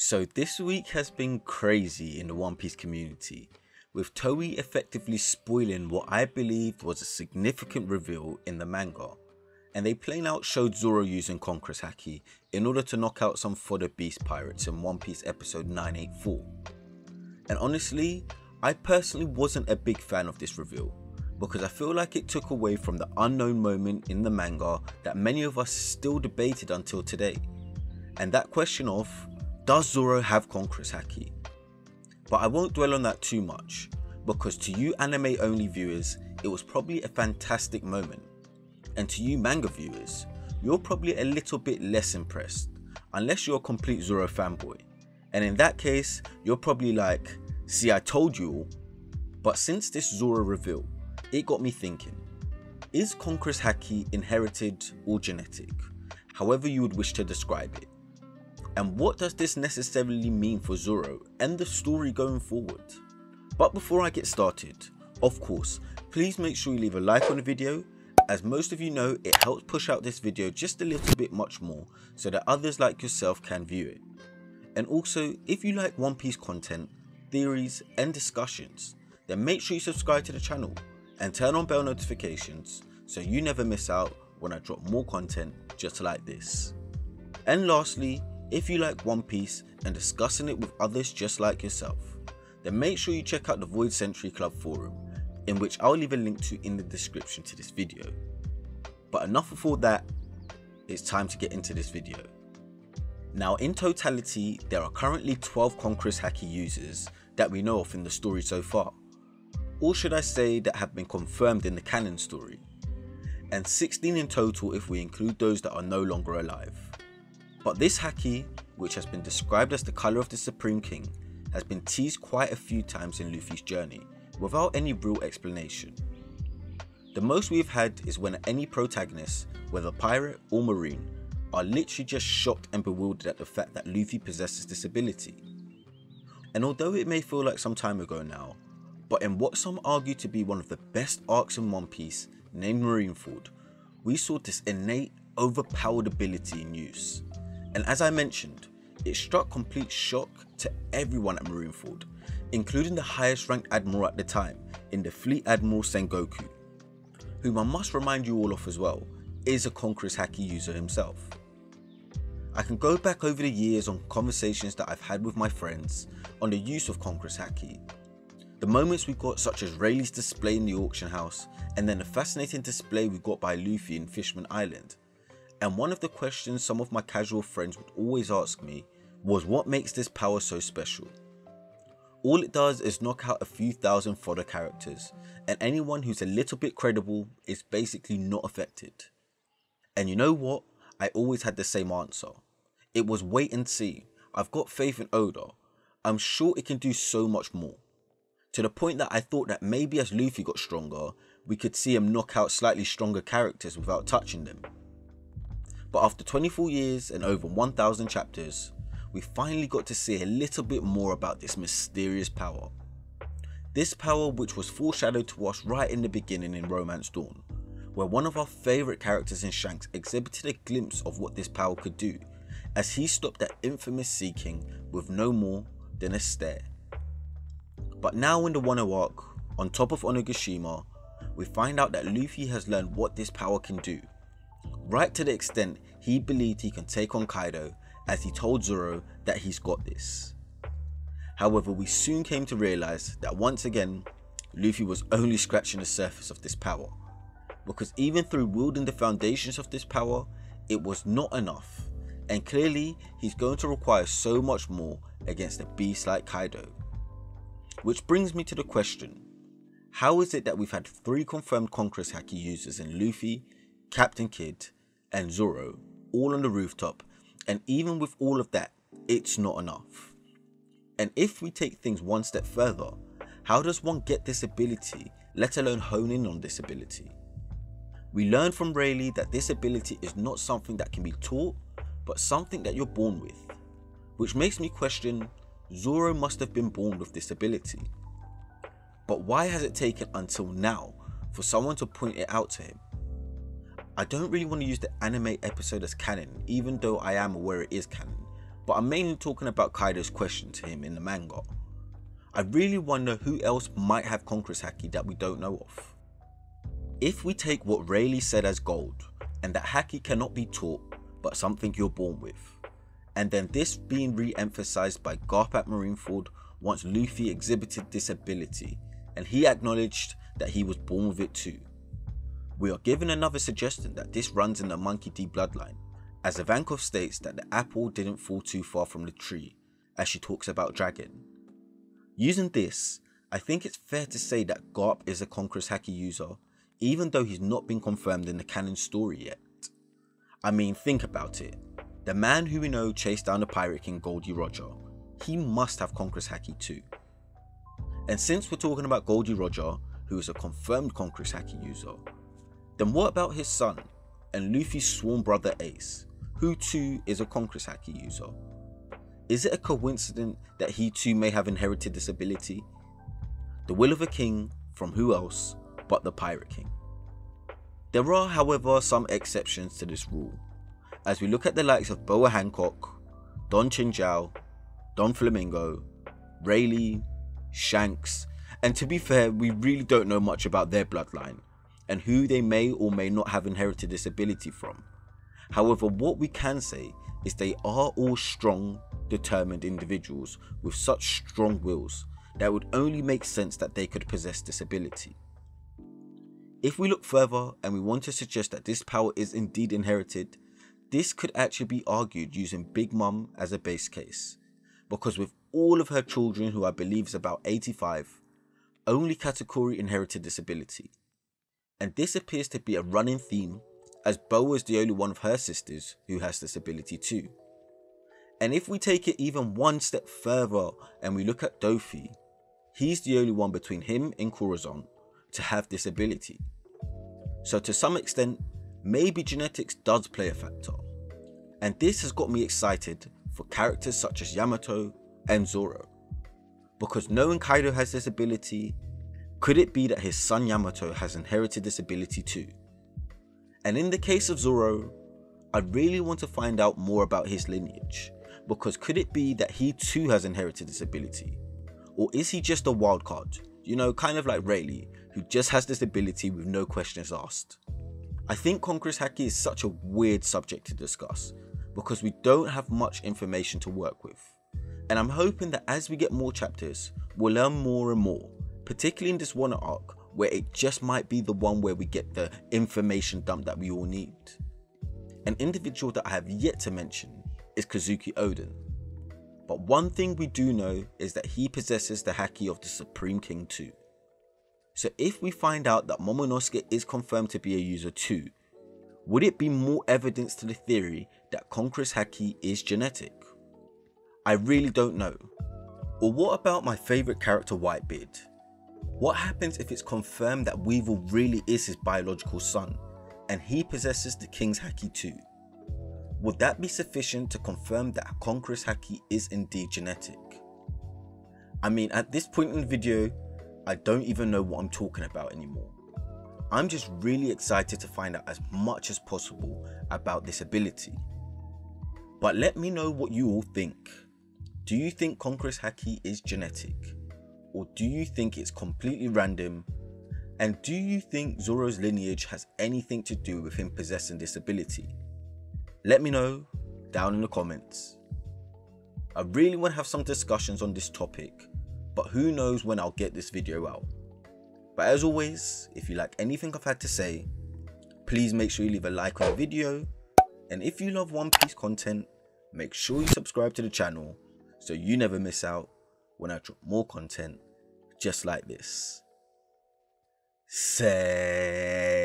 So this week has been crazy in the One Piece community, with Toei effectively spoiling what I believed was a significant reveal in the manga, and they plain out showed Zoro using Conqueror's Haki in order to knock out some fodder beast pirates in One Piece episode 984. And honestly, I personally wasn't a big fan of this reveal, because I feel like it took away from the unknown moment in the manga that many of us still debated until today, and that question of, does Zoro have Conqueror's Haki? But I won't dwell on that too much, because to you anime only viewers, it was probably a fantastic moment, and to you manga viewers, you're probably a little bit less impressed, unless you're a complete Zoro fanboy, and in that case, you're probably like, see, I told you all. But since this Zoro reveal, it got me thinking, is Conqueror's Haki inherited or genetic, however you would wish to describe it? And what does this necessarily mean for Zoro and the story going forward? But before I get started, of course, please make sure you leave a like on the video, as most of you know it helps push out this video just a little bit much more so that others like yourself can view it. And also, if you like One Piece content, theories and discussions, then make sure you subscribe to the channel and turn on bell notifications so you never miss out when I drop more content just like this. And lastly, if you like One Piece and discussing it with others just like yourself, then make sure you check out the Void Century Club forum, in which I'll leave a link to in the description to this video. But enough of all that, it's time to get into this video. Now in totality, there are currently 12 Conqueror's Haki users that we know of in the story so far, or should I say that have been confirmed in the canon story, and 16 in total if we include those that are no longer alive. But this Haki, which has been described as the colour of the Supreme King, has been teased quite a few times in Luffy's journey, without any real explanation. The most we've had is when any protagonist, whether pirate or marine, are literally just shocked and bewildered at the fact that Luffy possesses this ability. And although it may feel like some time ago now, but in what some argue to be one of the best arcs in One Piece, named Marineford, we saw this innate, overpowered ability in use. And as I mentioned, it struck complete shock to everyone at Marineford, including the highest ranked admiral at the time in the Fleet Admiral Sengoku, whom I must remind you all of as well, is a Conqueror's Haki user himself. I can go back over the years on conversations that I've had with my friends on the use of Conqueror's Haki, the moments we got such as Rayleigh's display in the auction house, and then the fascinating display we got by Luffy in Fishman Island. And one of the questions some of my casual friends would always ask me was what makes this power so special. All it does is knock out a few thousand fodder characters, and anyone who's a little bit credible is basically not affected. And you know what? I always had the same answer. It was wait and see. I've got faith in Oda. I'm sure it can do so much more. To the point that I thought that maybe as Luffy got stronger, we could see him knock out slightly stronger characters without touching them. But after 24 years and over 1000 chapters, we finally got to see a little bit more about this mysterious power. This power which was foreshadowed to us right in the beginning in Romance Dawn, where one of our favourite characters in Shanks exhibited a glimpse of what this power could do, as he stopped that infamous Sea King with no more than a stare. But now in the Wano arc, on top of Onigashima, we find out that Luffy has learned what this power can do, right to the extent he believed he can take on Kaido, as he told Zoro that he's got this. However, we soon came to realise that once again, Luffy was only scratching the surface of this power, because even through wielding the foundations of this power, it was not enough, and clearly he's going to require so much more against a beast like Kaido. Which brings me to the question, how is it that we've had 3 confirmed Conqueror's Haki users in Luffy, Captain Kidd and Zoro all on the rooftop, and even with all of that, it's not enough? And if we take things one step further, how does one get this ability, let alone hone in on this ability? We learned from Rayleigh that this ability is not something that can be taught, but something that you're born with, which makes me question, Zoro must have been born with this ability. But why has it taken until now for someone to point it out to him? I don't really want to use the anime episode as canon, even though I am aware it is canon, but I'm mainly talking about Kaido's question to him in the manga. I really wonder who else might have Conqueror's Haki that we don't know of. If we take what Rayleigh said as gold, and that Haki cannot be taught but something you're born with, and then this being re-emphasized by Garp at Marineford once Luffy exhibited this ability and he acknowledged that he was born with it too. We are given another suggestion that this runs in the Monkey D bloodline, as Ivankov states that the apple didn't fall too far from the tree, as she talks about dragon. Using this, I think it's fair to say that Garp is a Conqueror's Haki user, even though he's not been confirmed in the canon story yet. I mean, think about it. The man who we know chased down the Pirate King Goldie Roger, he must have Conqueror's Haki too. And since we're talking about Goldie Roger, who is a confirmed Conqueror's Haki user, then what about his son and Luffy's sworn brother Ace, who too is a Conqueror's Haki user? Is it a coincidence that he too may have inherited this ability? The will of a king from who else but the Pirate King? There are, however, some exceptions to this rule, as we look at the likes of Boa Hancock, Don Chinchao, Don Flamingo, Rayleigh, Shanks, and to be fair, we really don't know much about their bloodline and who they may or may not have inherited this ability from. However, what we can say is they are all strong, determined individuals with such strong wills that it would only make sense that they could possess this ability. If we look further and we want to suggest that this power is indeed inherited, this could actually be argued using Big Mom as a base case, because with all of her children, who I believe is about 85, only Katakuri inherited this ability. And this appears to be a running theme, as Boa is the only one of her sisters who has this ability too. And if we take it even one step further and we look at Dofi, he's the only one between him and Corazon to have this ability. So to some extent, maybe genetics does play a factor. And this has got me excited for characters such as Yamato and Zoro. Because knowing Kaido has this ability, could it be that his son Yamato has inherited this ability too? And in the case of Zoro, I really want to find out more about his lineage, because could it be that he too has inherited this ability? Or is he just a wild card, you know, kind of like Rayleigh, who just has this ability with no questions asked? I think Conqueror's Haki is such a weird subject to discuss, because we don't have much information to work with. And I'm hoping that as we get more chapters, we'll learn more and more, particularly in this Wano arc, where it just might be the one where we get the information dump that we all need. An individual that I have yet to mention is Kazuki Oden. But one thing we do know is that he possesses the Haki of the Supreme King too. So if we find out that Momonosuke is confirmed to be a user too, would it be more evidence to the theory that Conqueror's Haki is genetic? I really don't know. Or what about my favourite character, Whitebeard? What happens if it's confirmed that Weevil really is his biological son, and he possesses the King's Haki too? Would that be sufficient to confirm that Conqueror's Haki is indeed genetic? I mean, at this point in the video, I don't even know what I'm talking about anymore. I'm just really excited to find out as much as possible about this ability. But let me know what you all think. Do you think Conqueror's Haki is genetic? Or do you think it's completely random? And do you think Zoro's lineage has anything to do with him possessing this ability? Let me know down in the comments. I really want to have some discussions on this topic, but who knows when I'll get this video out. But as always, if you like anything I've had to say, please make sure you leave a like on the video, and if you love One Piece content, make sure you subscribe to the channel so you never miss out when I drop more content just like this. Say